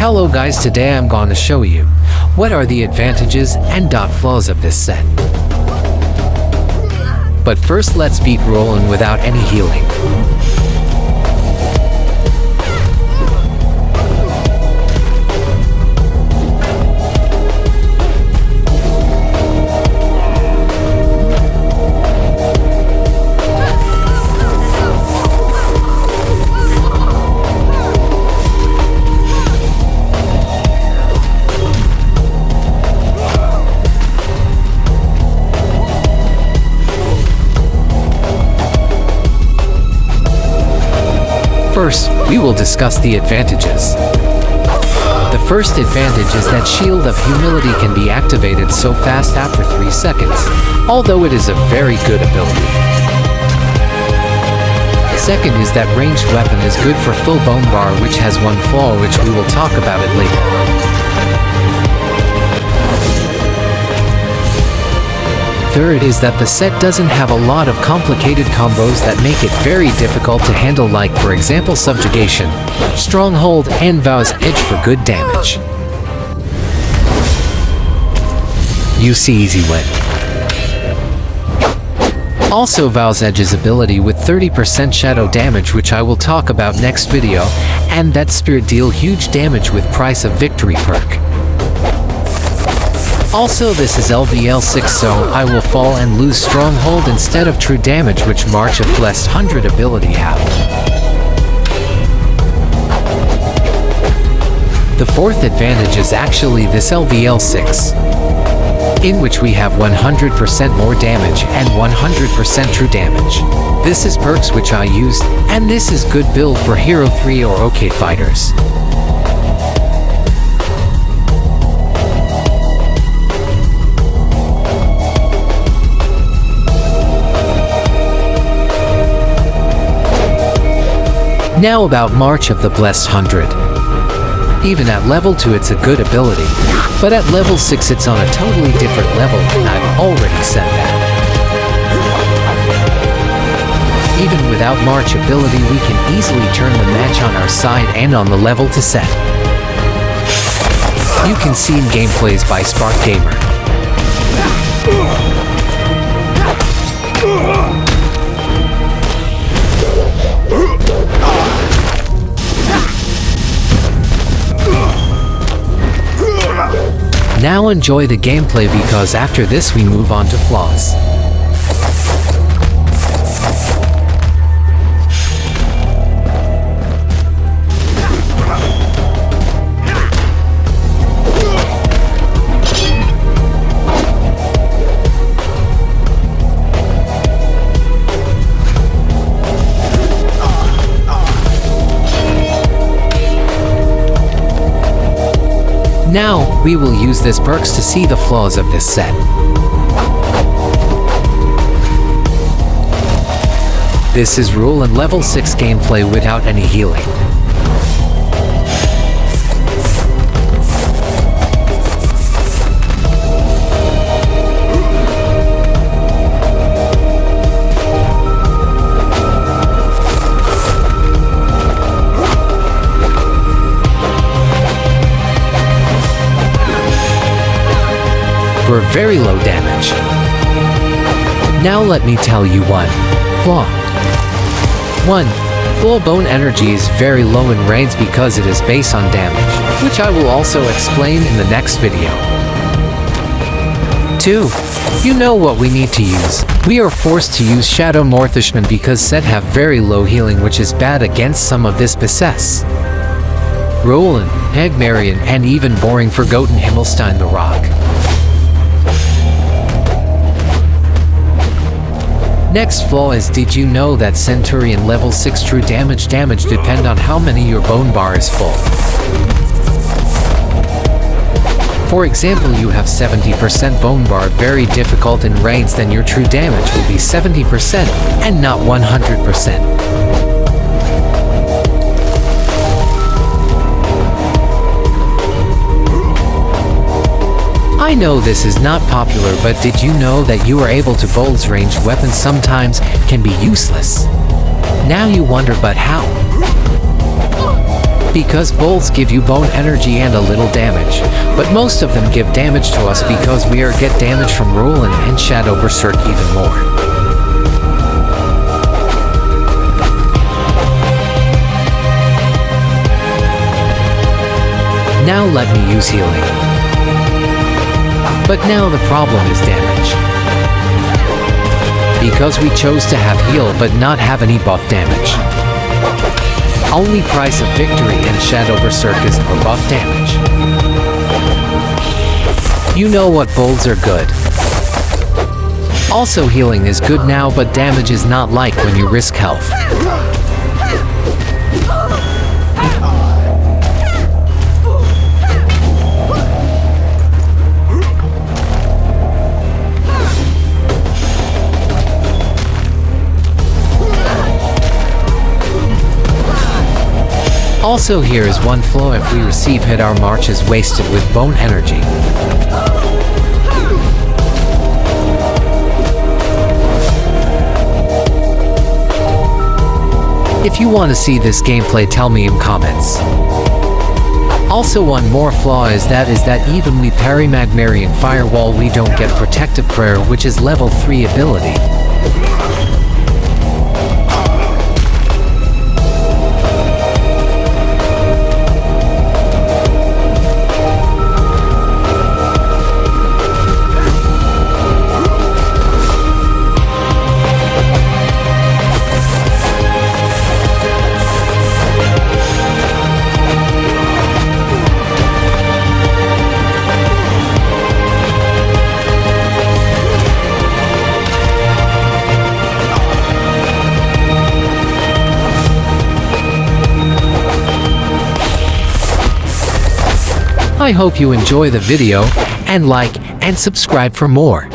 Hello guys, today I'm going to show you what are the advantages and flaws of this set. But first let's beat rolling without any healing. First, we will discuss the advantages. The first advantage is that Shield of Humility can be activated so fast after 3 seconds, although it is a very good ability. Second is that ranged weapon is good for full bone bar, which has one flaw which we will talk about it later. Third is that the set doesn't have a lot of complicated combos that make it very difficult to handle, like for example Subjugation, Stronghold, and Vow's Edge for good damage. You see, easy win. Also Vow's Edge's ability with 30% shadow damage, which I will talk about next video, and that Spirit deal huge damage with Price of Victory perk. Also this is LVL 6, so I will fall and lose Stronghold instead of true damage, which March of Blessed 100 ability have. The fourth advantage is actually this LVL 6, in which we have 100% more damage and 100% true damage. This is perks which I used, and this is good build for Hero 3 or OK fighters. Now about March of the Blessed 100. Even at level 2 it's a good ability, but at level 6 it's on a totally different level, and I've already said that. Even without March ability we can easily turn the match on our side and on the level to set. You can see in gameplays by Spark Gamer. Now enjoy the gameplay, because after this we move on to flaws. Now, we will use this perks to see the flaws of this set. This is rule and level 6 gameplay without any healing. For very low damage. Now let me tell you one flaw. 1. Full bone energy is very low in raids because it is based on damage, which I will also explain in the next video. 2. You know what we need to use. We are forced to use Shadow Northishman because set have very low healing, which is bad against some of this possess. Roland, Hegmarian, and even boring Forgotten Himmelstein the Rock. Next flaw is, did you know that Centurion level 6 true damage depend on how many your bone bar is full? For example, you have 70% bone bar, very difficult in raids, then your true damage will be 70% and not 100%. I know this is not popular, but did you know that you are able to bolts ranged weapons sometimes can be useless? Now you wonder, but how? because bowls give you bone energy and a little damage, but most of them give damage to us because we are get damage from Roland and Shadow Berserk even more. Now let me use healing. But now the problem is damage. Because we chose to have heal but not have any buff damage. Only price of victory in Shadow Berserk is for buff damage. You know what bolts are good. Also healing is good now, but damage is not like when you risk health. Also here is one flaw: if we receive hit, our march is wasted with bone energy. If you want to see this gameplay, tell me in comments. Also one more flaw is that even we parry Magmarian Firewall, we don't get Protective Prayer, which is level 3 ability. I hope you enjoy the video, and like and subscribe for more.